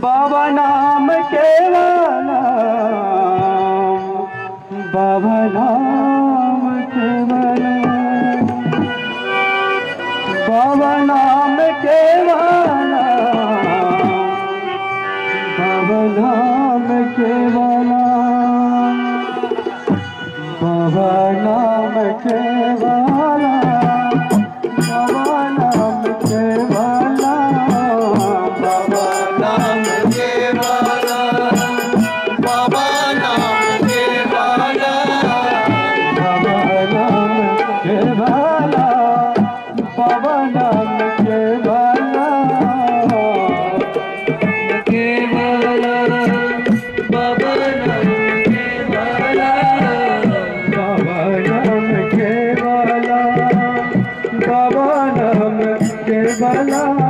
बाबा नाम केवल, बाबा नाम केवल, बाबा नाम केवल, बाबा नाम केवल, बाबा नाम केवल, बाबा नाम केवल, बाबा नाम केवल, बाबा नाम केवल, बाबा नाम केवल, बाबा नाम केवल, केवल, बाबा नाम केवल, बाबा नाम केवल, बाबा नाम केवल।